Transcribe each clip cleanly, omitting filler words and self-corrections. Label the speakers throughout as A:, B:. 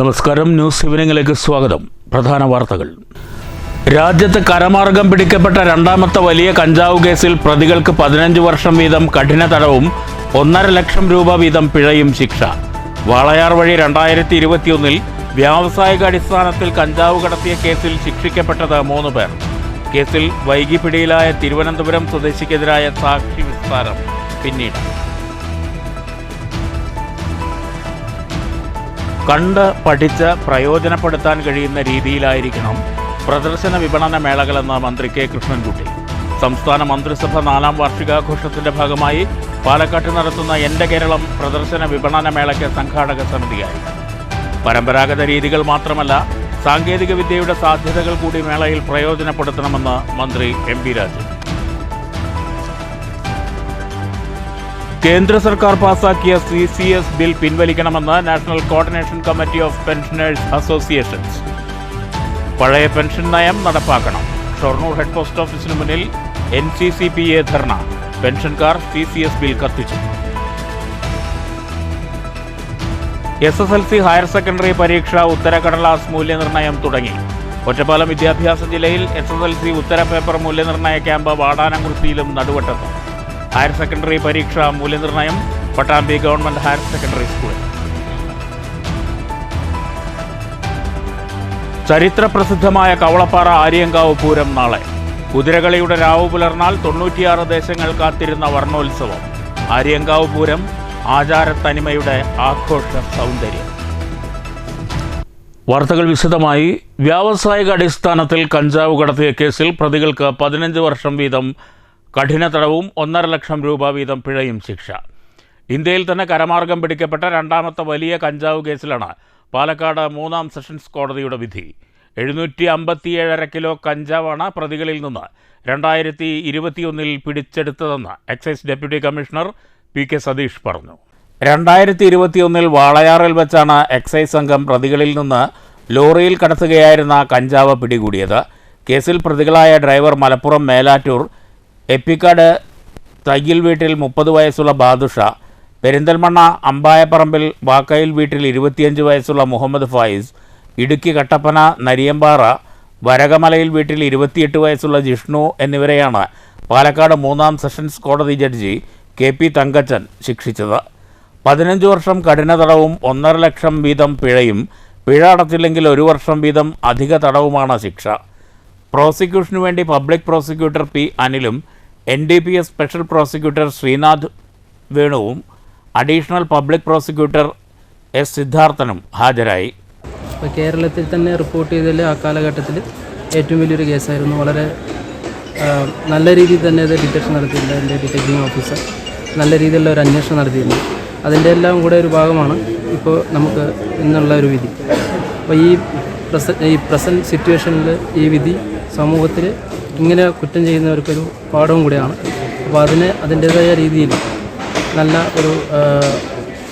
A: നമസ്കാരം. ന്യൂസ് ഈവനിംഗിലേക്ക് സ്വാഗതം. പ്രധാന വാർത്തകൾ. രാജ്യത്ത് കരമാർഗം പിടിക്കപ്പെട്ട രണ്ടാമത്തെ വലിയ കഞ്ചാവ് കേസിൽ പ്രതികൾക്ക് 15 വർഷം വീതം കഠിന തടവും 1.5 ലക്ഷം രൂപ വീതം പിഴയും ശിക്ഷ. വാളയാർ വഴി 2021 വ്യാവസായിക അടിസ്ഥാനത്തിൽ കഞ്ചാവ് കടത്തിയ കേസിൽ ശിക്ഷിക്കപ്പെട്ടത് 3 പേർ. കേസിൽ വൈകി പിടിയിലായ തിരുവനന്തപുരം സ്വദേശിക്കെതിരായ സാക്ഷി വിസ്താരം പിന്നീട്. കണ്ട് പഠിച്ച് പ്രയോജനപ്പെടുത്താൻ കഴിയുന്ന രീതിയിലായിരിക്കണം പ്രദർശന വിപണന മേളകളെന്ന് മന്ത്രി കെ കൃഷ്ണൻകുട്ടി. സംസ്ഥാന മന്ത്രിസഭ 4ാം വാർഷികാഘോഷത്തിന്റെ ഭാഗമായി പാലക്കാട്ട് നടത്തുന്ന എൻ്റെ കേരളം പ്രദർശന വിപണന മേളയ്ക്ക് സംഘാടക സമിതിയായി. പരമ്പരാഗത രീതികൾ മാത്രമല്ല, സാങ്കേതിക വിദ്യയുടെ സാധ്യതകൾ കൂടി മേളയിൽ പ്രയോജനപ്പെടുത്തണമെന്ന് മന്ത്രി എം.പി. രാജേഷ്. കേന്ദ്ര സർക്കാർ പാസാക്കിയ CCS ബിൽ പിൻവലിക്കണമെന്ന് national coordination committee of pensioners associations. പഴയ പെൻഷൻ നയം നടപ്പാക്കണം. ഷൊർണൂർ ഹെഡ് പോസ്റ്റ് ഓഫീസിന് മുന്നിൽ NCCPA ധർണ. പെൻഷൻകാർ CCS ബിൽ കത്തിച്ചു. SSLC ഹയർ സെക്കൻഡറി പരീക്ഷ ഉത്തരക്കടലാസ് മൂല്യനിർണ്ണയം തുടങ്ങി. ഒറ്റപ്പാലം വിദ്യാഭ്യാസ ജില്ലയിൽ SSLC ഉത്തര പേപ്പർ മൂല്യനിർണ്ണയ ക്യാമ്പ് വാടാനംകുറിച്ചിയിലും നടുവട്ടത്തും. ഹയർ സെക്കൻഡറി പരീക്ഷ മൂല്യനിർണ്ണയം പട്ടാമ്പി ഗവൺമെന്റ് ഹയർ സെക്കൻഡറി സ്കൂളിൽ. ചരിത്രപ്രസിദ്ധമായ കവളപ്പാറ ആര്യങ്കാവ് പൂരം നാളെ. കുതിരകളിയുടെ രാവ് പുലർന്നാൽ 96 ദേശങ്ങൾ കാത്തിരുന്ന വർണ്ണോത്സവം. ആര്യങ്കാവ് പൂരം ആചാരത്തനിമയുടെ ആഘോഷ സൗന്ദര്യം. വാർത്തകൾ വിശദമായി. വ്യാവസായിക അടിസ്ഥാനത്തിൽ കഞ്ചാവ് കടത്തിയ കേസിൽ പ്രതികൾക്ക് 15 വർഷം വീതം കഠിന തടവും 1.5 ലക്ഷം രൂപ വീതം പിഴയും ശിക്ഷ. ഇന്ത്യയിൽ തന്നെ കരമാർഗം പിടിക്കപ്പെട്ട രണ്ടാമത്തെ വലിയ കഞ്ചാവ് കേസിലാണ് പാലക്കാട് 3ാം സെഷൻസ് കോടതിയുടെ വിധി. 757.5 കിലോ കഞ്ചാവാണ് പ്രതികളിൽ നിന്ന് 2021 പിടിച്ചെടുത്തതെന്ന് excise deputy commissioner PK Sathish പറഞ്ഞു. 2021 വാളയാറിൽ വെച്ചാണ് എക്സൈസ് സംഘം പ്രതികളിൽ നിന്ന് ലോറിയിൽ കടത്തുകയായിരുന്ന കഞ്ചാവ് പിടികൂടിയത്. കേസിൽ പ്രതികളായ ഡ്രൈവർ മലപ്പുറം മേലാറ്റൂർ എപ്പിക്കാട് തയ്യിൽ വീട്ടിൽ 30 വയസ്സുള്ള ബാദുഷ, പെരിന്തൽമണ്ണ അമ്പായപ്പറമ്പിൽ വാക്കയിൽ വീട്ടിൽ 25 വയസ്സുള്ള മുഹമ്മദ് ഫായിസ്, ഇടുക്കി കട്ടപ്പന നരിയമ്പാറ വരകമലയിൽ വീട്ടിൽ 28 വയസ്സുള്ള ജിഷ്ണു എന്നിവരെയാണ് പാലക്കാട് 3ാം സെഷൻസ് കോടതി ജഡ്ജി KP തങ്കച്ചൻ ശിക്ഷിച്ചത്. 15 വർഷം കഠിന തടവും 1.5 ലക്ഷം വീതം പിഴയും, പിഴ അടച്ചില്ലെങ്കിൽ 1 വർഷം വീതം അധിക തടവുമാണ് ശിക്ഷ. പ്രോസിക്യൂഷനു വേണ്ടി പബ്ലിക് പ്രോസിക്യൂട്ടർ P. അനിലും NDPS സ്പെഷ്യൽ പ്രോസിക്യൂട്ടർ ശ്രീനാഥ് വേണുവും അഡീഷണൽ പബ്ലിക് പ്രോസിക്യൂട്ടർ S. സിദ്ധാർത്ഥനും ഹാജരായി.
B: കേരളത്തിൽ തന്നെ റിപ്പോർട്ട് ചെയ്തതിൽ ആ കാലഘട്ടത്തിൽ ഏറ്റവും വലിയൊരു കേസായിരുന്നു. വളരെ നല്ല രീതിയിൽ തന്നെ അത് ഡിറ്റക്ഷൻ നടത്തിയിട്ടുണ്ട്. എൻ്റെ ഡിറ്റക്റ്റിംഗ് ഓഫീസർ നല്ല രീതിയിലുള്ള ഒരു അന്വേഷണം നടത്തിയിരുന്നു. അതിൻ്റെ എല്ലാം കൂടെ ഒരു ഭാഗമാണ് ഇപ്പോൾ നമുക്ക് ഇന്നുള്ള ഒരു വിധി. അപ്പോൾ ഈ പ്രസൻറ്റ് സിറ്റുവേഷനിൽ ഈ വിധി സമൂഹത്തിൽ ഇങ്ങനെ കുറ്റം ചെയ്യുന്നവർക്കൊരു പാഠവും കൂടിയാണ്. അപ്പോൾ അതിൻ്റേതായ രീതിയിൽ നല്ല ഒരു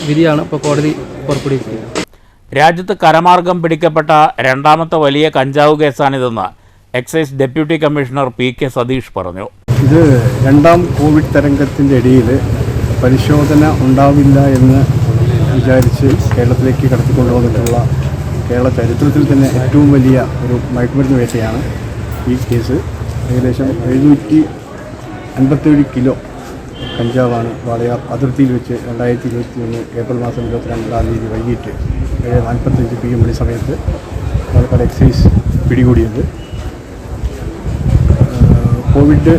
B: വിധിയാണ് ഇപ്പോൾ കോടതി പുറപ്പെടുവിക്കുന്നത്.
A: രാജ്യത്ത് കരമാർഗം പിടിക്കപ്പെട്ട രണ്ടാമത്തെ വലിയ കഞ്ചാവ് കേസാണിതെന്ന് excise deputy commissioner PK Sathish പറഞ്ഞു.
C: ഇത് 2ാം കോവിഡ് തരംഗത്തിൻ്റെ ഇടയിൽ പരിശോധന ഉണ്ടാവില്ല എന്ന് വിചാരിച്ച് കേരളത്തിലേക്ക് കടത്തിക്കൊണ്ടുവന്നിട്ടുള്ള കേരള ചരിത്രത്തിൽ തന്നെ ഏറ്റവും വലിയ ഒരു മയക്കുമരുന്ന് വേട്ടയാണ് ഈ കേസ്. ഏകദേശം 757 കിലോ കഞ്ചാവാണ് വാളയാർ അതിർത്തിയിൽ വെച്ച് 2021 ഏപ്രിൽ മാസം 22-ാം തീയതി വൈകിട്ട് 7:45 PM സമയത്ത് പാലക്കാട് എക്സൈസ് പിടികൂടിയത്. കോവിഡ്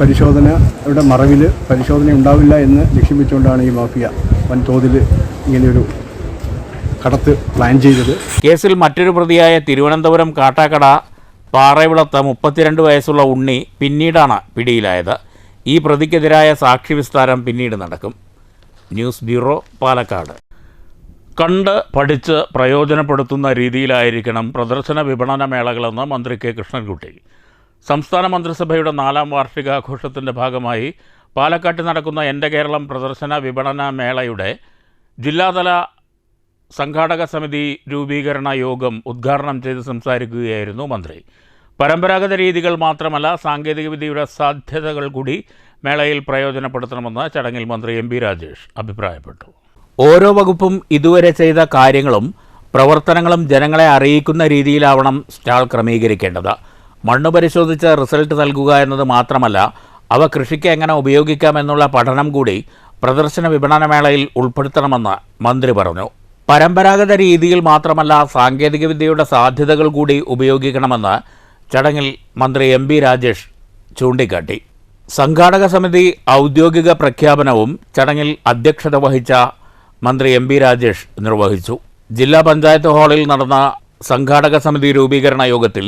C: പരിശോധനയുടെ മറവിൽ പരിശോധന ഉണ്ടാവില്ല എന്ന് ലക്ഷ്യം വെച്ചുകൊണ്ടാണ് ഈ മാഫിയ വൻതോതിൽ ഇങ്ങനെയൊരു കടത്ത് പ്ലാൻ ചെയ്തത്.
A: കേസിൽ മറ്റൊരു പ്രതിയായ തിരുവനന്തപുരം കാട്ടാക്കട പാറവിളത്ത് 32 വയസ്സുള്ള ഉണ്ണി പിന്നീടാണ് പിടിയിലായത്. ഈ പ്രതിക്കെതിരായ സാക്ഷി വിസ്താരം പിന്നീട് നടക്കും. News bureau, Palakkad. കണ്ട് പഠിച്ച് പ്രയോജനപ്പെടുത്തുന്ന രീതിയിലായിരിക്കണം പ്രദർശന വിപണന മേളകളെന്ന് മന്ത്രി കെ കൃഷ്ണൻകുട്ടി. സംസ്ഥാന മന്ത്രിസഭയുടെ 4ാം വാർഷികാഘോഷത്തിൻ്റെ ഭാഗമായി പാലക്കാട്ട് നടക്കുന്ന എൻ്റെ കേരളം പ്രദർശന വിപണന മേളയുടെ ജില്ലാതല സംഘാടക സമിതി രൂപീകരണ യോഗം ഉദ്ഘാടനം ചെയ്ത് സംസാരിക്കുകയായിരുന്നു മന്ത്രി. പരമ്പരാഗത രീതികൾ മാത്രമല്ല, സാങ്കേതികവിദ്യയുടെ സാധ്യതകൾ കൂടി മേളയിൽ പ്രയോജനപ്പെടുത്തണമെന്ന് ചടങ്ങിൽ മന്ത്രി എം.പി. രാജേഷ് അഭിപ്രായപ്പെട്ടു. ഓരോ വകുപ്പും ഇതുവരെ ചെയ്ത കാര്യങ്ങളും പ്രവർത്തനങ്ങളും ജനങ്ങളെ അറിയിക്കുന്ന രീതിയിലാവണം സ്റ്റാൾ ക്രമീകരിക്കേണ്ടത്. മണ്ണ് പരിശോധിച്ച് റിസൾട്ട് നൽകുക എന്നത് മാത്രമല്ല, അവ കൃഷിക്ക് എങ്ങനെ ഉപയോഗിക്കാമെന്നുള്ള പഠനം കൂടി പ്രദർശന വിപണനമേളയിൽ ഉൾപ്പെടുത്തണമെന്ന് മന്ത്രി പറഞ്ഞു. പരമ്പരാഗത രീതിയിൽ മാത്രമല്ല, സാങ്കേതികവിദ്യയുടെ സാധ്യതകൾ കൂടി ഉപയോഗിക്കണമെന്ന് ചടങ്ങിൽ മന്ത്രി എം ബി രാജേഷ് ചൂണ്ടിക്കാട്ടി. സംഘാടക സമിതി ഔദ്യോഗിക പ്രഖ്യാപനവും ചടങ്ങിൽ അധ്യക്ഷത വഹിച്ച മന്ത്രി എം ബി രാജേഷ് നിർവഹിച്ചു. ജില്ലാ പഞ്ചായത്ത് ഹാളിൽ നടന്ന സംഘാടക സമിതി രൂപീകരണ യോഗത്തിൽ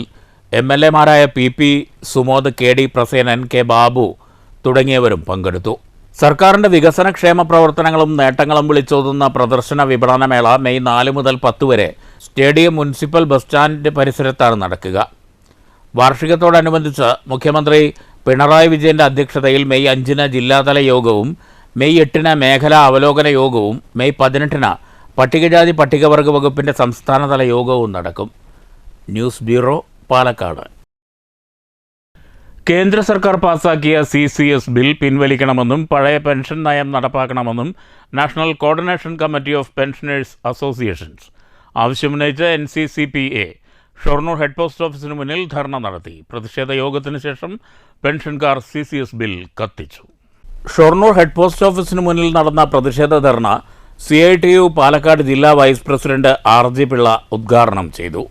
A: MLA-മാരായ PP Sumod, KD Prasenan, K Babu തുടങ്ങിയവരും പങ്കെടുത്തു. സർക്കാരിൻ്റെ വികസനക്ഷേമ പ്രവർത്തനങ്ങളും നേട്ടങ്ങളും വിളിച്ചോതുന്ന പ്രദർശന വിപണനമേള മെയ് 4 മുതൽ 10 വരെ സ്റ്റേഡിയം മുനിസിപ്പൽ ബസ് സ്റ്റാൻഡ് പരിസരത്താണ് നടക്കുക. വാർഷികത്തോടനുബന്ധിച്ച് മുഖ്യമന്ത്രി പിണറായി വിജയൻ്റെ അധ്യക്ഷതയിൽ മെയ് 5-ന് ജില്ലാതല യോഗവും മെയ് 8-ന് മേഖലാ അവലോകന യോഗവും മെയ് 18-ന് പട്ടികജാതി പട്ടികവർഗ വകുപ്പിൻ്റെ സംസ്ഥാനതല യോഗവും നടക്കും. News bureau, Palakkad. കേന്ദ്ര സർക്കാർ പാസാക്കിയ CCS ബിൽ പിൻവലിക്കണമെന്നും പഴയ പെൻഷൻ നയം നടപ്പാക്കണമെന്നും national coordination committee of pensioners associations ആവശ്യമുന്നയിച്ച് NCCPA ഷൊർണൂർ ഹെഡ് പോസ്റ്റ് ഓഫീസിന് മുന്നിൽ ധർണ നടത്തി. പ്രതിഷേധ യോഗത്തിന് ശേഷം പെൻഷൻകാർ CCS ബിൽ കത്തിച്ചു. ഷൊർണൂർ ഹെഡ് പോസ്റ്റ് ഓഫീസിന് മുന്നിൽ നടന്ന പ്രതിഷേധ ധർണ CITU പാലക്കാട് ജില്ലാ വൈസ് പ്രസിഡന്റ് RG പിള്ള ഉദ്ഘാടനം ചെയ്തു.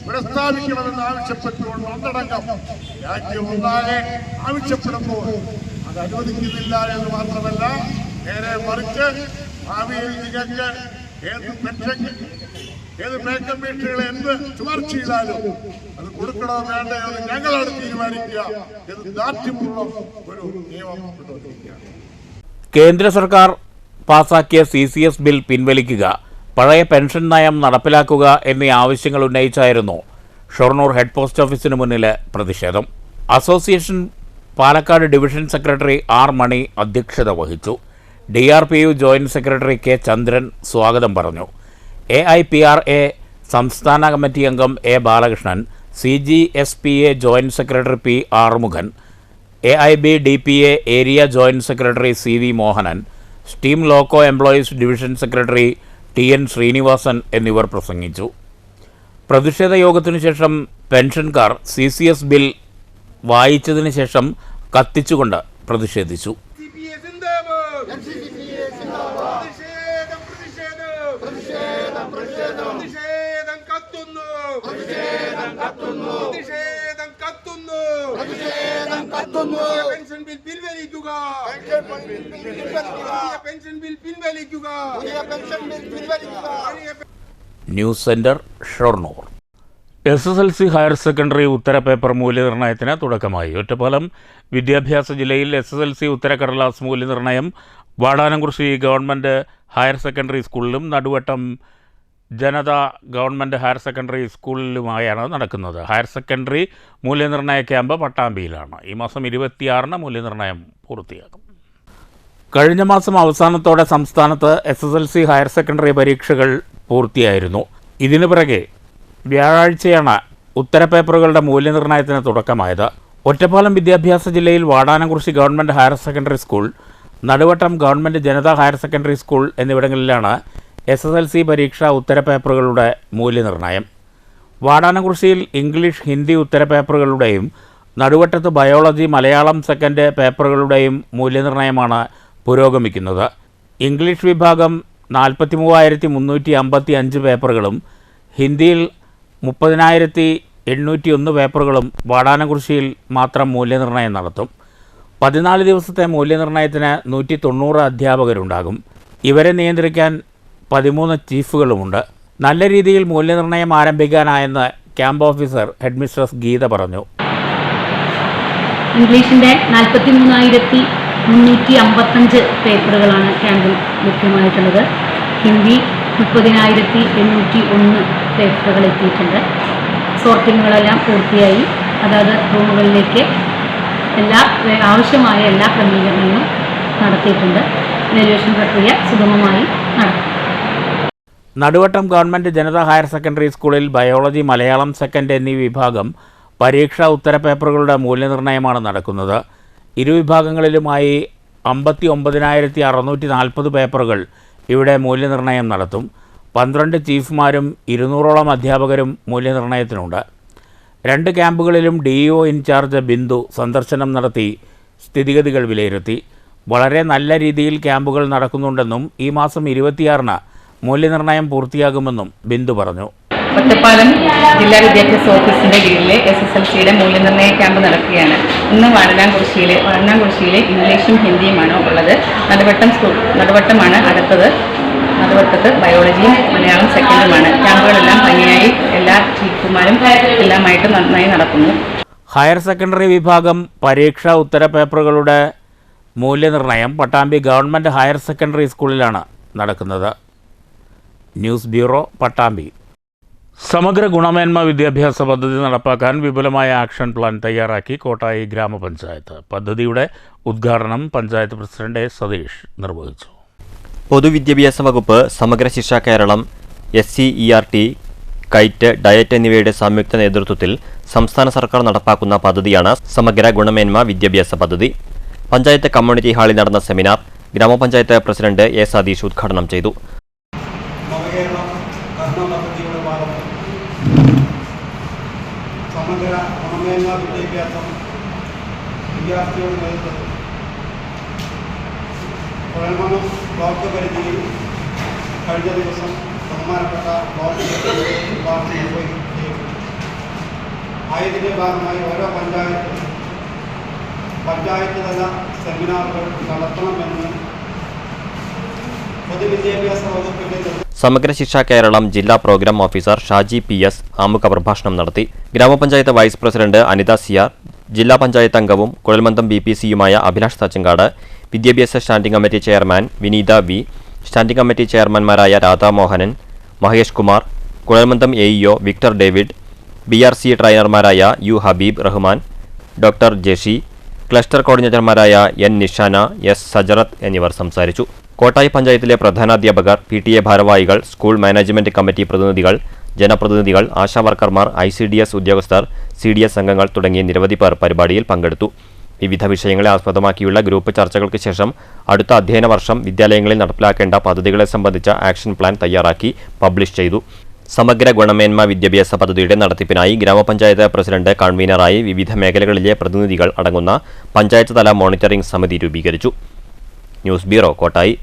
D: പ്രസ്താവിക്കണമെന്ന് ആവശ്യപ്പെട്ടുകൊണ്ട് ഒന്നടങ്കം രാജ്യമൊന്നാകെ ആവശ്യപ്പെടുമ്പോൾ അത് അനുവദിക്കുന്നില്ല എന്ന് മാത്രമല്ല, നേരെ മറിച്ച് ഭാവിയിൽ നിങ്ങൾക്ക് ഏത് പേ കമ്മീഷനുകൾ എന്ത് ശുപാർശ ചെയ്താലും അത് കൊടുക്കണോ വേണ്ട എന്ന് ഞങ്ങളാണ് തീരുമാനിക്കുക എന്ന് ദാർഢ്യപൂർവ്വം ഒരു നിയമം കൊണ്ടുവന്നിരിക്കുകയാണ്.
A: കേന്ദ്ര സർക്കാർ പാസാക്കിയ CCS ബിൽ പിൻവലിക്കുക, പഴയ പെൻഷൻ നയം നടപ്പിലാക്കുക എന്നീ ആവശ്യങ്ങൾ ഉന്നയിച്ചായിരുന്നു ഷൊർണൂർ ഹെഡ് പോസ്റ്റ് ഓഫീസിന് മുന്നിലെ പ്രതിഷേധം. Association Palakkad division secretary R Mani അധ്യക്ഷത വഹിച്ചു. DRPU joint secretary K Chandran സ്വാഗതം പറഞ്ഞു. AIPRA സംസ്ഥാന കമ്മിറ്റി അംഗം A Balakrishnan, CGSPA joint secretary P Arumughan, AIBDPA area joint secretary CV Mohanan, steam loco employees division secretary TN Srinivasan എന്നിവർ പ്രസംഗിച്ചു. പ്രതിഷേധ യോഗത്തിനു ശേഷം പെൻഷൻകാർ CCS ബിൽ വായിച്ചതിന് ശേഷം കത്തിച്ചുകൊണ്ട് പ്രതിഷേധിച്ചു. News centre, Shoranur. SSLC higher secondary ഉത്തരപേപ്പർ മൂല്യനിർണ്ണയത്തിന് തുടക്കമായി. ഒറ്റപ്പാലം വിദ്യാഭ്യാസ ജില്ലയിൽ SSLC ഉത്തരക്കടലാസ് മൂല്യനിർണ്ണയം വാടാനംകുറിശി ഗവൺമെൻറ് ഹയർ സെക്കൻഡറി സ്കൂളിലും നടുവട്ടം ജനത ഗവൺമെൻറ് ഹയർ സെക്കൻഡറി സ്കൂളിലുമായാണ് നടക്കുന്നത്. ഹയർ സെക്കൻഡറി മൂല്യനിർണ്ണയ ക്യാമ്പ് പട്ടാമ്പിയിലാണ്. ഈ മാസം 26-ന് മൂല്യനിർണ്ണയം പൂർത്തിയാക്കും. കഴിഞ്ഞ മാസം അവസാനത്തോടെ സംസ്ഥാനത്ത് SSLC ഹയർ സെക്കൻഡറി പരീക്ഷകൾ പൂർത്തിയായിരുന്നു. ഇതിനു പിറകെ വ്യാഴാഴ്ചയാണ് ഉത്തരപേപ്പറുകളുടെ മൂല്യനിർണ്ണയത്തിന് തുടക്കമായത്. ഒറ്റപ്പാലം വിദ്യാഭ്യാസ ജില്ലയിൽ Vadanamkurissi government higher secondary school, Naduvattam government Janata higher secondary school എന്നിവിടങ്ങളിലാണ് SSLC പരീക്ഷാ ഉത്തരപേപ്പറുകളുടെ മൂല്യനിർണ്ണയം. വാടാനംകുറിശിയിൽ ഇംഗ്ലീഷ്, ഹിന്ദി ഉത്തരപേപ്പറുകളുടെയും നടുവട്ടത്ത് ബയോളജി, മലയാളം സെക്കൻഡ് പേപ്പറുകളുടെയും മൂല്യനിർണ്ണയമാണ് പുരോഗമിക്കുന്നത്. ഇംഗ്ലീഷ് വിഭാഗം 43,355 പേപ്പറുകളും ഹിന്ദിയിൽ 30,801 പേപ്പറുകളും വാടാനംകുറിശിയിൽ മാത്രം മൂല്യനിർണ്ണയം നടത്തും. 14 ദിവസത്തെ മൂല്യനിർണ്ണയത്തിന് 190 അധ്യാപകരുണ്ടാകും. ഇവരെ നിയന്ത്രിക്കാൻ 13 ചീഫുകളുമുണ്ട്. നല്ല രീതിയിൽ മൂല്യനിർണ്ണയം ആരംഭിക്കാനായെന്ന് ക്യാമ്പ് ഓഫീസർ ഹെഡ്മിസ്ട്രസ് ഗീത പറഞ്ഞു.
E: ഇംഗ്ലീഷിൻ്റെ 43,355 പേപ്പറുകളാണ് ക്യാമ്പിൽ ലഭ്യമായിട്ടുള്ളത്. ഹിന്ദി 30,801 പേപ്പറുകൾ എത്തിയിട്ടുണ്ട്. സോർട്ടിങ്ങുകളെല്ലാം പൂർത്തിയായി. അതായത് റൂമുകളിലേക്ക് ആവശ്യമായ എല്ലാ ക്രമീകരണങ്ങളും നടത്തിയിട്ടുണ്ട്. വാല്യുവേഷൻ പ്രക്രിയ സുഗമമായി നടക്കും.
A: Naduvattom government Janata higher secondary സ്കൂളിൽ ബയോളജി, മലയാളം സെക്കൻഡ് എന്നീ വിഭാഗം പരീക്ഷാ ഉത്തരപേപ്പറുകളുടെ മൂല്യനിർണ്ണയമാണ് നടക്കുന്നത്. ഇരുവിഭാഗങ്ങളിലുമായി 59,640 പേപ്പറുകൾ ഇവിടെ മൂല്യനിർണ്ണയം നടത്തും. 12 ചീഫ്മാരും 200ഓളം അധ്യാപകരും മൂല്യനിർണ്ണയത്തിനുണ്ട്. 2 ക്യാമ്പുകളിലും DEO ഇൻചാർജ് ബിന്ദു സന്ദർശനം നടത്തി സ്ഥിതിഗതികൾ വിലയിരുത്തി. വളരെ നല്ല രീതിയിൽ ക്യാമ്പുകൾ നടക്കുന്നുണ്ടെന്നും ഈ മാസം 26-ന് മൂല്യനിർണ്ണയം പൂർത്തിയാകുമെന്നും ബിന്ദു പറഞ്ഞു.
F: ഒറ്റപ്പാലം ജില്ലാ വിദ്യാഭ്യാസ ഓഫീസിൻ്റെ കീഴിൽ SSLCയുടെ മൂല്യനിർണ്ണയ ക്യാമ്പ് നടക്കുകയാണ്. ഇന്ന് വാഴനാംകുറിശ്ശിയിൽ ഇംഗ്ലീഷും ഹിന്ദിയുമാണ് ഉള്ളത്. നടുവട്ടമാണ് അടുത്തത്. നടുവട്ടത്ത് ബയോളജിയും മലയാളം സെക്കൻഡുമാണ്. ക്യാമ്പുകളെല്ലാം ഭംഗിയായി എല്ലാ ചീഫുമാരും എല്ലാമായിട്ട് നന്നായി നടക്കുന്നു.
A: ഹയർ സെക്കൻഡറി വിഭാഗം പരീക്ഷാ ഉത്തരപേപ്പറുകളുടെ മൂല്യനിർണ്ണയം പട്ടാമ്പി ഗവൺമെൻറ് ഹയർ സെക്കൻഡറി സ്കൂളിലാണ് നടക്കുന്നത്. News bureau, Pattambi. സമഗ്ര ഗുണമേന്മ വിദ്യാഭ്യാസ പദ്ധതി നടപ്പാക്കാൻ വിപുലമായ ആക്ഷൻ പ്ലാൻ തയ്യാറാക്കി കോട്ടായി ഗ്രാമപഞ്ചായത്ത്. പദ്ധതിയുടെ ഉദ്ഘാടനം പഞ്ചായത്ത് പ്രസിഡന്റ് സതീഷ് നിർവഹിച്ചു.
G: പൊതുവിദ്യാഭ്യാസ വകുപ്പ്, സമഗ്ര ശിക്ഷ കേരളം, SCERT, കൈറ്റ്, ഡയറ്റ് എന്നിവയുടെ സംയുക്ത നേതൃത്വത്തിൽ സംസ്ഥാന സർക്കാർ നടപ്പാക്കുന്ന പദ്ധതിയാണ് സമഗ്ര ഗുണമേന്മ വിദ്യാഭ്യാസ പദ്ധതി. പഞ്ചായത്ത് കമ്മ്യൂണിറ്റി ഹാളിൽ നടന്ന സെമിനാർ ഗ്രാമപഞ്ചായത്ത് പ്രസിഡന്റ് സതീഷ് ഉദ്ഘാടനം ചെയ്തു.
H: സമഗ്ര ഗുണമേന്മ വിദ്യാഭ്യാസം വിദ്യാർത്ഥികളുടെ നേതൃത്വത്തിൽ കുഴൽമന്നം ബ്ലോക്ക് പരിധിയിൽ കഴിഞ്ഞ ദിവസം ബഹുമാനപ്പെട്ട ബ്ലോക്ക് ഉദ്ഘാടനം നിർവഹിക്കുകയും ആയതിൻ്റെ ഭാഗമായി ഓരോ പഞ്ചായത്ത് തല സെമിനാറുകൾ നടത്തണമെന്ന് പൊതുവിദ്യാഭ്യാസ വകുപ്പിൻ്റെ
G: സമഗ്ര ശിക്ഷ കേരളം ജില്ലാ പ്രോഗ്രാം ഓഫീസർ ഷാജി PS ആമുഖ പ്രഭാഷണം നടത്തി. ഗ്രാമപഞ്ചായത്ത് വൈസ് പ്രസിഡന്റ് അനിത CR, ജില്ലാ പഞ്ചായത്ത് അംഗവും കുഴൽമന്ദം BPCയുമായ അഭിലാഷ് തച്ചങ്കാട്, വിദ്യാഭ്യാസ standing committee chairman Vineetha V, standing committee ചെയർമാൻമാരായ രാധാമോഹനൻ, മഹേഷ് കുമാർ, കുഴൽമന്ദം AEO വിക്ടർ ഡേവിഡ്, BRC ട്രെയിനർമാരായ U Habeeb Rahman, doctor Jeshi, cluster കോർഡിനേറ്റർമാരായ N നിഷാന, S സജറത്ത് എന്നിവർ സംസാരിച്ചു. കോട്ടായി പഞ്ചായത്തിലെ പ്രധാനാധ്യാപകർ, PTA ഭാരവാഹികൾ, സ്കൂൾ മാനേജ്മെന്റ് കമ്മിറ്റി പ്രതിനിധികൾ, ജനപ്രതിനിധികൾ, ആശാവർക്കർമാർ, ICDS ഉദ്യോഗസ്ഥർ, CDS അംഗങ്ങൾ തുടങ്ങിയ നിരവധി പേർ പരിപാടിയിൽ പങ്കെടുത്തു. വിവിധ വിഷയങ്ങളെ ആസ്പദമാക്കിയുള്ള ഗ്രൂപ്പ് ചർച്ചകൾക്ക് ശേഷം അടുത്ത അധ്യയന വർഷം വിദ്യാലയങ്ങളിൽ നടപ്പിലാക്കേണ്ട പദ്ധതികളെ സംബന്ധിച്ച ആക്ഷൻ പ്ലാൻ തയ്യാറാക്കി പബ്ലിഷ് ചെയ്തു. സമഗ്ര ഗുണമേന്മ വിദ്യാഭ്യാസ പദ്ധതിയുടെ നടത്തിപ്പിനായി ഗ്രാമപഞ്ചായത്ത് പ്രസിഡന്റ് കൺവീനറായി വിവിധ മേഖലകളിലെ പ്രതിനിധികൾ അടങ്ങുന്ന പഞ്ചായത്ത് തല മോണിറ്ററിംഗ് സമിതി രൂപീകരിച്ചു. News bureau, Kottayi.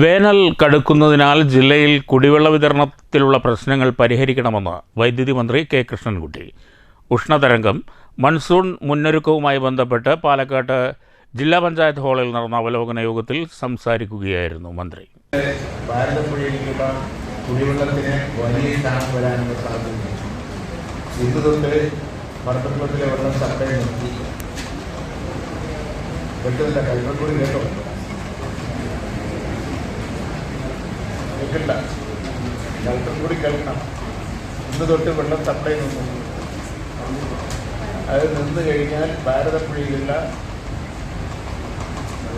A: വേനൽ കടുക്കുന്നതിനാൽ ജില്ലയിൽ കുടിവെള്ള വിതരണത്തിലുള്ള പ്രശ്നങ്ങൾ പരിഹരിക്കണമെന്ന് വൈദ്യുതി മന്ത്രി K കൃഷ്ണൻകുട്ടി. ഉഷ്ണതരംഗം, മൺസൂൺ മുന്നൊരുക്കവുമായി ബന്ധപ്പെട്ട് പാലക്കാട്ട് ജില്ലാ പഞ്ചായത്ത് ഹാളിൽ നടന്ന അവലോകന യോഗത്തിൽ സംസാരിക്കുകയായിരുന്നു മന്ത്രി.
D: ഭാരതപ്പുഴയിലേക്കുള്ള കുടിവെള്ളത്തിന് വലിയ ക്ഷാമം വരാനുള്ള സാധ്യതയുണ്ട്. ഇന്ന് തൊട്ട് മടത്തക്കുളത്തിലെ വെള്ളം സപ്ലൈ നിർത്തി. കേട്ടില്ല, കൈകൊണ്ടുകൂടി കേട്ടോ, കേൾക്കില്ല, കലക്ടർ കൂടി കേൾക്കണം. ഇന്ന് തൊട്ട് വെള്ളം സപ്ലൈ നിന്നു. അത് നിന്ന് കഴിഞ്ഞാൽ ഭാരതപ്പുഴയിലുള്ള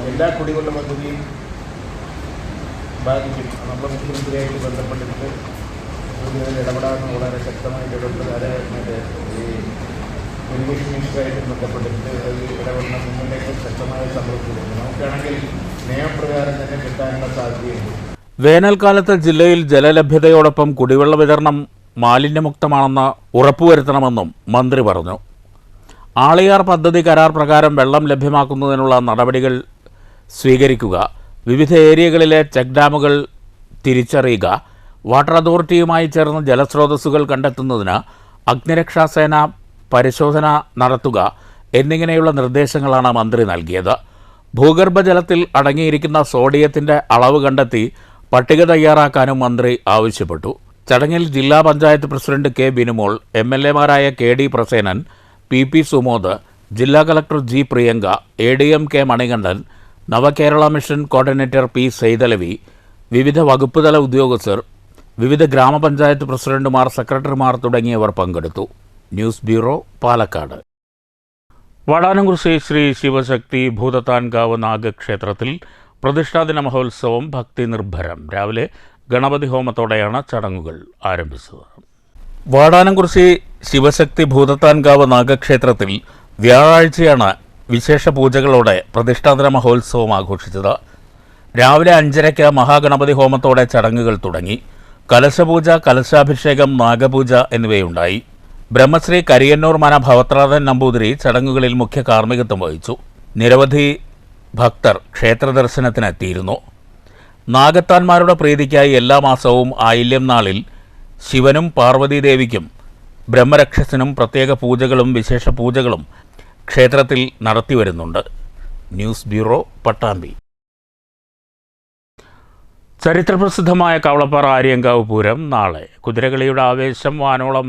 D: എല്ലാ കുടിവെള്ള പദ്ധതിയും ബാധിക്കും. നമ്മുടെ മുഖ്യമന്ത്രിയായിട്ട് ബന്ധപ്പെട്ടിട്ട് ഇടപെടാമെന്ന് വളരെ ശക്തമായിട്ട് ഇടപെട്ട് ഈ ഇറിഗേഷൻ മിനിസ്റ്ററായിട്ട് ബന്ധപ്പെട്ടിട്ട് അത് ഇടപെടുന്ന മുന്നിലേക്ക് ശക്തമായ സമ്മർദ്ദത്തിലുണ്ട്. നമുക്കാണെങ്കിൽ നിയമപ്രകാരം തന്നെ കിട്ടാനുള്ള സാധ്യതയുണ്ട്.
A: വേനൽക്കാലത്ത് ജില്ലയിൽ ജലലഭ്യതയോടൊപ്പം കുടിവെള്ള വിതരണം മാലിന്യമുക്തമാണെന്ന് ഉറപ്പുവരുത്തണമെന്നും മന്ത്രി പറഞ്ഞു. ആളിയാർ പദ്ധതി കരാർ പ്രകാരം വെള്ളം ലഭ്യമാക്കുന്നതിനുള്ള നടപടികൾ സ്വീകരിക്കുക, വിവിധ ഏരിയകളിലെ ചെക്ക് ഡാമുകൾ തിരിച്ചറിയുക, വാട്ടർ അതോറിറ്റിയുമായി ചേർന്ന് ജലസ്രോതസ്സുകൾ കണ്ടെത്തുന്നതിന് അഗ്നിരക്ഷാസേന പരിശോധന നടത്തുക എന്നിങ്ങനെയുള്ള നിർദ്ദേശങ്ങളാണ് മന്ത്രി നൽകിയത്. ഭൂഗർഭജലത്തിൽ അടങ്ങിയിരിക്കുന്ന സോഡിയത്തിൻ്റെ അളവ് കണ്ടെത്തി പട്ടിക തയ്യാറാക്കാനും മന്ത്രി ആവശ്യപ്പെട്ടു. ചടങ്ങിൽ ജില്ലാ പഞ്ചായത്ത് പ്രസിഡന്റ് K ബിനുമോൾ, MLAമാരായ KD പ്രസേനൻ, PP സുമോദ്, ജില്ലാ collector G Priyanka, ADM K Manikandan, Navakerala mission coordinator P Saithalavi, വിവിധ വകുപ്പ് തല ഉദ്യോഗസ്ഥർ, വിവിധ ഗ്രാമപഞ്ചായത്ത് പ്രസിഡന്റുമാർ, സെക്രട്ടറിമാർ തുടങ്ങിയവർ പങ്കെടുത്തു. News bureau, Palakkad. വാടാനംകുറിശ്ശി ശ്രീ ശിവശക്തി ഭൂതത്താൻകാവ് നാഗക്ഷേത്രത്തിൽ പ്രതിഷ്ഠാദിന മഹോത്സവം ഭക്തി നിർഭരം. രാവിലെ ഗണപതി ഹോമത്തോടെയാണ് ചടങ്ങുകൾ ആരംഭിച്ചത്. വാടാനംകുറിശ്ശി ശിവശക്തി ഭൂതത്താൻകാവ് നാഗക്ഷേത്രത്തിൽ വ്യാഴാഴ്ചയാണ് വിശേഷ പൂജകളോടെ പ്രതിഷ്ഠാതന മഹോത്സവം ആഘോഷിച്ചത്. രാവിലെ 5:30 മഹാഗണപതി ഹോമത്തോടെ ചടങ്ങുകൾ തുടങ്ങി. കലശപൂജ, കലശാഭിഷേകം, നാഗപൂജ എന്നിവയുണ്ടായി. ബ്രഹ്മശ്രീ കരിയന്നൂർ മന ഭവത്രാധൻ നമ്പൂതിരി ചടങ്ങുകളിൽ മുഖ്യ കാർമ്മികത്വം വഹിച്ചു. നിരവധി ഭക്തർ ക്ഷേത്രദർശനത്തിനെത്തിയിരുന്നു. നാഗത്താന്മാരുടെ പ്രീതിക്കായി എല്ലാ മാസവും ആയില്യം നാളിൽ ശിവനും പാർവതീദേവിക്കും ബ്രഹ്മരക്ഷസിനും പ്രത്യേക പൂജകളും വിശേഷ പൂജകളും ക്ഷേത്രത്തിൽ നടത്തിവരുന്നുണ്ട്. News bureau, Pattambi. ചരിത്രപ്രസിദ്ധമായ കവളപ്പാറ ആര്യങ്കാവ് പൂരം നാളെ. കുതിരകളിയുടെ ആവേശം വാനോളം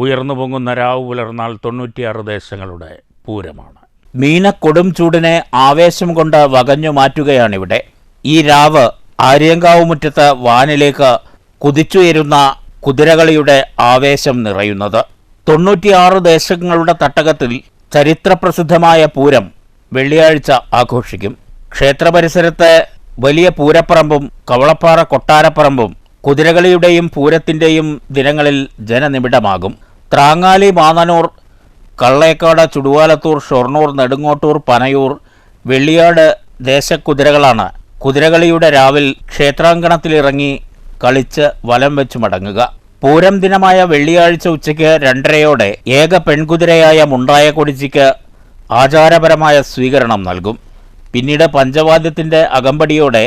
A: ഉയർന്നു പൊങ്ങുന്ന രാവ് പുലർന്നാൽ 96 ദേശങ്ങളുടെ പൂരമാണ്. മീനക്കൊടും ചൂടിനെ ആവേശം കൊണ്ട് വകഞ്ഞു മാറ്റുകയാണിവിടെ. ഈ രാവ് ആര്യങ്കാവ് മുറ്റത്ത് വാനിലേക്ക് കുതിച്ചുയരുന്ന കുതിരകളിയുടെ ആവേശം നിറയുന്നത്. 96 ദേശങ്ങളുടെ തട്ടകത്തിൽ ചരിത്രപ്രസിദ്ധമായ പൂരം വെള്ളിയാഴ്ച ആഘോഷിക്കും. ക്ഷേത്രപരിസരത്ത് വലിയ പൂരപ്പറമ്പും കവളപ്പാറ കൊട്ടാരപ്പറമ്പും കുതിരകളിയുടെയും പൂരത്തിൻ്റെയും ദിനങ്ങളിൽ ജനനിബിഡമാകും. ത്രാങ്ങാലി, മാന്നനൂർ, കള്ളേക്കാട്, ചുടുവാലത്തൂർ, ഷൊർണൂർ, നെടുങ്ങോട്ടൂർ, പനയൂർ, വെള്ളിയാട് ദേശക്കുതിരകളാണ് കുതിരകളിയുടെ രാവിൽ ക്ഷേത്രാങ്കണത്തിലിറങ്ങി കളിച്ച് വലം വെച്ച് മടങ്ങുക. പൂരം ദിനമായ വെള്ളിയാഴ്ച ഉച്ചയ്ക്ക് 2:30 ഏക പെൺകുതിരയായ മുണ്ടായ കൊടിച്ചിക്ക് ആചാരപരമായ സ്വീകരണം നൽകും. പിന്നീട് പഞ്ചവാദ്യത്തിൻ്റെ അകമ്പടിയോടെ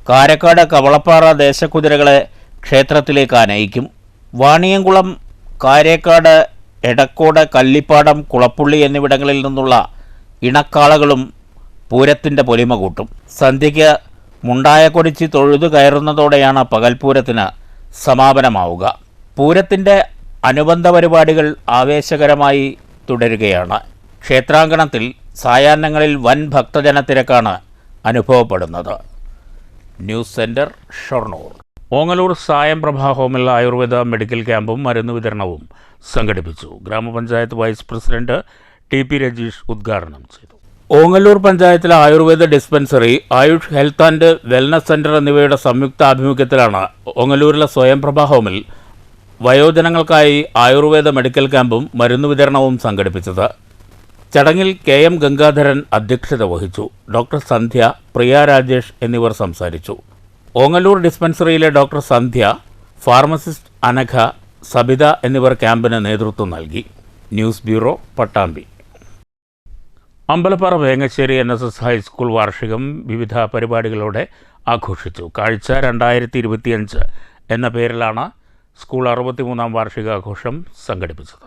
A: കാരക്കാട്, കവളപ്പാറ ദേശക്കുതിരകളെ ക്ഷേത്രത്തിലേക്ക് ആനയിക്കും. വാണിയംകുളം, കാരേക്കാട്, എടക്കോട്, കല്ലിപ്പാടം, കുളപ്പുള്ളി എന്നിവിടങ്ങളിൽ നിന്നുള്ള ഇണക്കാളകളും പൂരത്തിൻ്റെ പൊലിമ കൂട്ടും. സന്ധ്യയ്ക്ക് മുണ്ടായ കൊടിച്ചി തൊഴുതു കയറുന്നതോടെയാണ് പകൽപൂരത്തിന് സമാപനമാവുക. പൂരത്തിൻ്റെ അനുബന്ധ പരിപാടികൾ ആവേശകരമായി തുടരുകയാണ്. ക്ഷേത്രാങ്കണത്തിൽ സായാഹ്നങ്ങളിൽ വൻ ഭക്തജനത്തിരക്കാണ് അനുഭവപ്പെടുന്നത്. News centre, Shoranur. ഓങ്ങല്ലൂർ സായം പ്രഭാ ഹോമിൽ ആയുർവേദ മെഡിക്കൽ ക്യാമ്പും മരുന്ന് വിതരണവും സംഘടിപ്പിച്ചു. ഗ്രാമപഞ്ചായത്ത് വൈസ് പ്രസിഡന്റ് TP രജീഷ് ഉദ്ഘാടനം ചെയ്തു. ഓങ്ങല്ലൂർ പഞ്ചായത്തിലെ Ayurveda dispensary, Ayush health and wellness centre എന്നിവയുടെ സംയുക്ത ആഭിമുഖ്യത്തിലാണ് ഓങ്ങല്ലൂരിലെ സ്വയംപ്രഭ ഹോമിൽ വയോജനങ്ങൾക്കായി ആയുർവേദ മെഡിക്കൽ ക്യാമ്പും മരുന്ന് വിതരണവും സംഘടിപ്പിച്ചത്. ചടങ്ങിൽ KM ഗംഗാധരൻ അധ്യക്ഷത വഹിച്ചു. ഡോക്ടർ സന്ധ്യ, പ്രിയ രാജേഷ് എന്നിവർ സംസാരിച്ചു. ഓങ്ങല്ലൂർ ഡിസ്പെൻസറിയിലെ ഡോക്ടർ സന്ധ്യ, ഫാർമസിസ്റ്റ് അനഘ, സബിത എന്നിവർ ക്യാമ്പിന് നേതൃത്വം നൽകി. News bureau, Pattambi. Ambalappara Vengassery NSS high school വാർഷികം വിവിധ പരിപാടികളോടെ ആഘോഷിച്ചു. കാഴ്ച 2025 എന്ന പേരിലാണ് സ്കൂൾ 63ാം വാർഷികാഘോഷം സംഘടിപ്പിച്ചത്.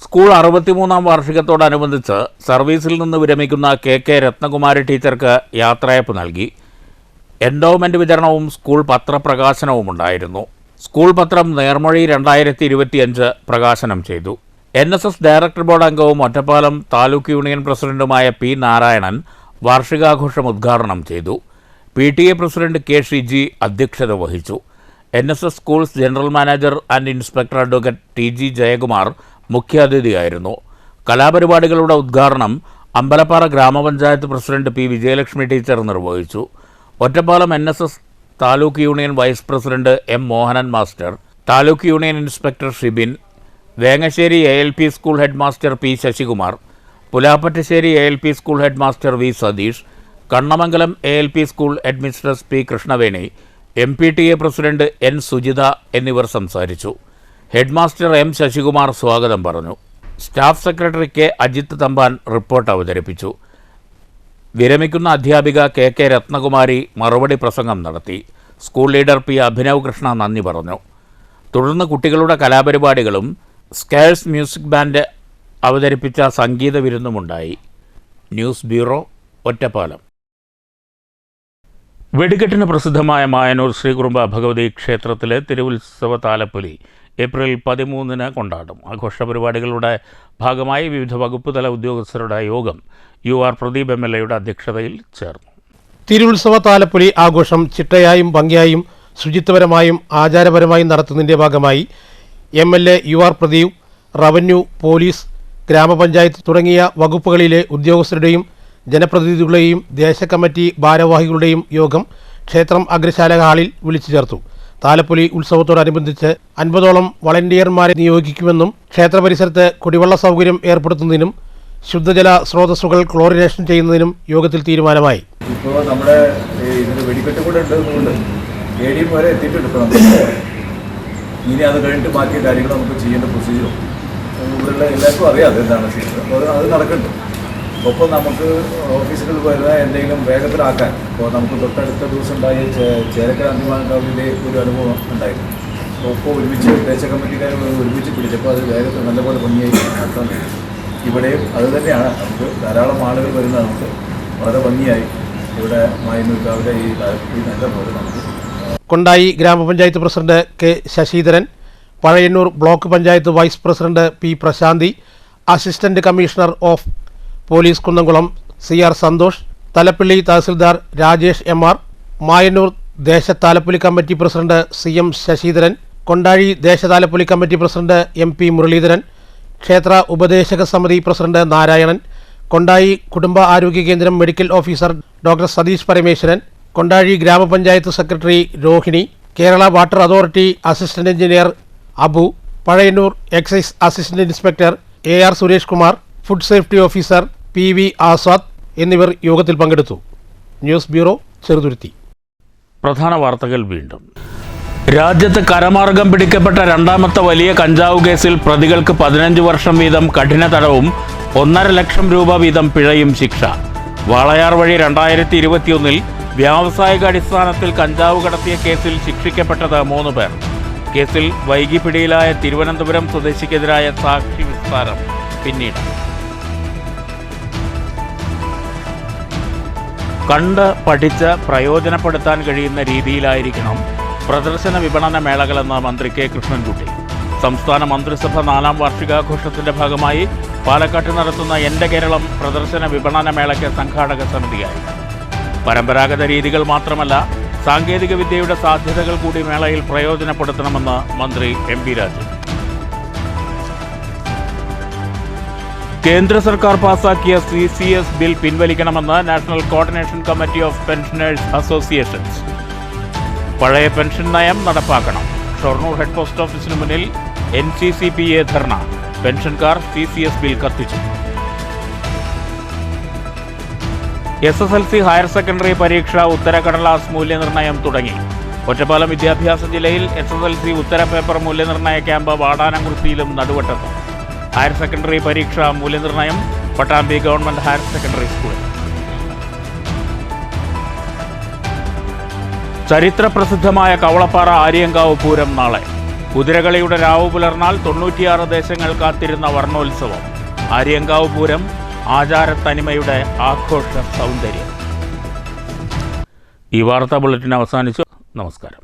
A: സ്കൂൾ 63ാം വാർഷികത്തോടനുബന്ധിച്ച് സർവീസിൽ നിന്ന് വിരമിക്കുന്ന KK രത്നകുമാരി ടീച്ചർക്ക് യാത്രയപ്പ് നൽകി. എൻഡോവ്മെൻ്റ് വിതരണവും സ്കൂൾ പത്രപ്രകാശനവും ഉണ്ടായിരുന്നു. സ്കൂൾ പത്രം നേർമൊഴി 2025 പ്രകാശനം ചെയ്തു. NSS ഡയറക്ടർ ബോർഡ് അംഗവും ഒറ്റപ്പാലം താലൂക്ക് യൂണിയൻ പ്രസിഡന്റുമായ P. നാരായണൻ വാർഷികാഘോഷം ഉദ്ഘാടനം ചെയ്തു. PTA president K. ഷിജി അധ്യക്ഷത വഹിച്ചു. NSS schools general manager and inspector advocate TG Jayakumar മുഖ്യാതിഥിയായിരുന്നു. കലാപരിപാടികളുടെ ഉദ്ഘാടനം അമ്പലപ്പാറ ഗ്രാമപഞ്ചായത്ത് പ്രസിഡന്റ് P. വിജയലക്ഷ്മി ടീച്ചർ നിർവഹിച്ചു. Ottapalam NSS taluk union vice president M. Mohanan master, taluk union inspector Shibin, Vengassery ALP school head master P. Sasikumar, Pulappattassery ALP school head master V. Sathish, Kannamangalam ALP school head mistress P. Krishnaveni, MPTA president N. Sujitha എന്നിവർ സംസാരിച്ചു. Head master M. Sasikumar സ്വാഗതം പറഞ്ഞു. Staff secretary K. Ajith Thampan report അവതരിപ്പിച്ചു. വിരമിക്കുന്ന അധ്യാപിക KK Ratnakumari മറുപടി പ്രസംഗം നടത്തി. School leader P. Abhinav Krishna നന്ദി പറഞ്ഞു. തുടർന്ന് കുട്ടികളുടെ കലാപരിപാടികളും സ്കേഴ്സ് മ്യൂസിക് ബാൻഡ് അവതരിപ്പിച്ച സംഗീത വിരുന്നുമുണ്ടായി. News bureau, Ottapalam. വെടിക്കെട്ടിന് പ്രസിദ്ധമായ മായനൂർ ശ്രീകുറുമ്പ ഭഗവതി ക്ഷേത്രത്തിലെ തിരുവുത്സവ താലപ്പൊലി ഏപ്രിൽ 13 കൊണ്ടാടും. ആഘോഷ പരിപാടികളുടെ ഭാഗമായി വിവിധ വകുപ്പ് തല ഉദ്യോഗസ്ഥരുടെ യോഗം UR പ്രദീപ് MLA അധ്യക്ഷതയിൽ ചേർന്നു.
I: തിരുവുത്സവ താലപ്പൊലി ആഘോഷം ചിട്ടയായും ഭംഗിയായും ശുചിത്വപരമായും ആചാരപരമായും നടത്തുന്നതിൻ്റെ ഭാഗമായി MLA UR Pradeep, revenue, police, ഗ്രാമപഞ്ചായത്ത് തുടങ്ങിയ വകുപ്പുകളിലെ ഉദ്യോഗസ്ഥരുടെയും ജനപ്രതിനിധികളുടെയും ദേശകമ്മിറ്റി ഭാരവാഹികളുടെയും യോഗം ക്ഷേത്രം അഗ്രശാല ഹാളിൽ വിളിച്ചു ചേർത്തു. താലപ്പൊലി ഉത്സവത്തോടനുബന്ധിച്ച് 50ഓളം വളണ്ടിയർമാരെ നിയോഗിക്കുമെന്നും ക്ഷേത്ര പരിസരത്ത് കുടിവെള്ള സൗകര്യം ഏർപ്പെടുത്തുന്നതിനും ശുദ്ധജല സ്രോതസ്സുകൾ ക്ലോറിനേഷൻ ചെയ്യുന്നതിനും യോഗത്തിൽ തീരുമാനമായി.
J: ഇപ്പോൾ നമ്മുടെ ഇതിന് വെടിക്കെട്ട് കൂടെ ഉണ്ടെന്നുകൊണ്ട് ADM വരെ എത്തിയിട്ടെടുക്കണം. ഇനി അത് കഴിഞ്ഞിട്ട് ബാക്കി കാര്യങ്ങൾ നമുക്ക് ചെയ്യേണ്ട പ്രൊസീജിയറും ഇവിടെയുള്ള എല്ലാവർക്കും അറിയാം അതെന്താണ് ചെയ്യുന്നത്. അപ്പോൾ അത് നടക്കുന്നുണ്ട്. ഒപ്പം നമുക്ക് ഓഫീസുകളിൽ വരുന്ന എന്തെങ്കിലും വേഗത്തിലാക്കാൻ ഇപ്പോൾ നമുക്ക് തൊട്ടടുത്ത ദിവസം ഉണ്ടായ ചേലക്കര അന്തിമാനക്കാവിൻ്റെ ഒരു അനുഭവം ഉണ്ടായിരുന്നു. ഒപ്പം ഒരുമിച്ച് ദേശ കമ്മിറ്റിക്കാർ ഒരുമിച്ച് പിടിച്ചപ്പോൾ അത് വേഗത്തിൽ നല്ലപോലെ ഭംഗിയായി നടത്താൻ കഴിയും. ഇവിടെയും അത് തന്നെയാണ്. നമുക്ക് ധാരാളം ആളുകൾ വരുന്ന നമുക്ക് വളരെ ഭംഗിയായി ഇവിടെ മായന്നൂർക്കാവിലെ ഈ നല്ല പോലെ നമുക്ക്.
I: കൊണ്ടായി ഗ്രാമപഞ്ചായത്ത് president K Sasidharan, Pazhayannur block panchayat vice president P Prashanthi, assistant commissioner of police Kunnamkulam CR Santhosh, Thalappilly tahsildar Rajesh MR, Mayannur ദേശത്താലപ്പൊലി committee president CM Sasidharan, Kondazhi ദേശതാലപ്പൊലി കമ്മിറ്റി പ്രസിഡന്റ് MP മുരളീധരൻ, ക്ഷേത്ര ഉപദേശക സമിതി പ്രസിഡന്റ് നാരായണൻ, കൊണ്ടായി കുടുംബ ആരോഗ്യ കേന്ദ്രം medical officer doctor Sathish Parameswaran, Kondazhi ഗ്രാമപഞ്ചായത്ത് secretary Rohini, Kerala water authority assistant engineer Abu, Pazhayannur excise assistant inspector AR Suresh Kumar, food safety officer PV Azad എന്നിവർ യോഗത്തിൽ പങ്കെടുത്തു. News bureau, Cheruthuruthy.
A: പ്രധാന വാർത്തകൾ വീണ്ടും. രാജ്യത്ത് കരമാർഗം പിടിക്കപ്പെട്ട രണ്ടാമത്തെ വലിയ കഞ്ചാവ് കേസിൽ പ്രതികൾക്ക് 15 വർഷം വീതം കഠിന തടവും 1.5 ലക്ഷം രൂപ വീതം പിഴയും ശിക്ഷ. വാളയാർ വഴി 2021 വ്യാവസായിക അടിസ്ഥാനത്തിൽ കഞ്ചാവ് കടത്തിയ കേസിൽ ശിക്ഷിക്കപ്പെട്ടത് 3 പേർ. കേസിൽ വൈകി പിടിയിലായ തിരുവനന്തപുരം സ്വദേശിക്കെതിരായ സാക്ഷി വിസ്താരം പിന്നീട്. കണ്ട് പഠിച്ച് പ്രയോജനപ്പെടുത്താൻ കഴിയുന്ന രീതിയിലായിരിക്കണം പ്രദർശന വിപണന മേളകളെന്ന് മന്ത്രി കെ കൃഷ്ണൻകുട്ടി. സംസ്ഥാന മന്ത്രിസഭ 4ാം വാർഷികാഘോഷത്തിന്റെ ഭാഗമായി പാലക്കാട്ട് നടത്തുന്ന എൻ്റെ കേരളം പ്രദർശന വിപണന മേളയ്ക്ക് സംഘാടക സമിതിയായി. പരമ്പരാഗത രീതികൾ മാത്രമല്ല, സാങ്കേതിക വിദ്യയുടെ സാധ്യതകൾ കൂടി മേളയിൽ പ്രയോജനപ്പെടുത്തണമെന്ന് മന്ത്രി MB രാജു. കേന്ദ്ര സർക്കാർ പാസാക്കിയ CCS ബിൽ പിൻവലിക്കണമെന്ന് national coordination committee of pensioners associations. പഴയ പെൻഷൻ നയം നടപ്പാക്കണം. ഷൊർണൂർ ഹെഡ് പോസ്റ്റ് ഓഫീസിന് മുന്നിൽ NCCPA ധർണ. പെൻഷൻകാർ CCS ബിൽ കത്തിച്ചു. SSLC ഹയർ സെക്കൻഡറി പരീക്ഷ ഉത്തരക്കടലാസ് മൂല്യനിർണ്ണയം തുടങ്ങി. ഒറ്റപ്പാലം വിദ്യാഭ്യാസ ജില്ലയിൽ SSLC ഉത്തര പേപ്പർ മൂല്യനിർണ്ണയ ക്യാമ്പ് വാടാനംകുറിശ്ശിയിലും നടുവട്ടത്തും. ഹയർ സെക്കൻഡറി പരീക്ഷ മൂല്യനിർണ്ണയം പട്ടാമ്പി ഗവൺമെന്റ് ഹയർ സെക്കൻഡറി സ്കൂളിൽ. ചരിത്രപ്രസിദ്ധമായ കവളപ്പാറ ആര്യങ്കാവ് പൂരം നാളെ. കുതിരകളിയുടെ രാവ് പുലർന്നാൽ 96 ദേശങ്ങൾ കാത്തിരുന്ന വർണ്ണോത്സവം. ആര്യങ്കാവ് പൂരം ആചാരത്തനിമയുടെ ആഘോഷ സൗന്ദര്യം. ഈ വാർത്താ ബുള്ളറ്റിൻ അവസാനിച്ചു. നമസ്കാരം.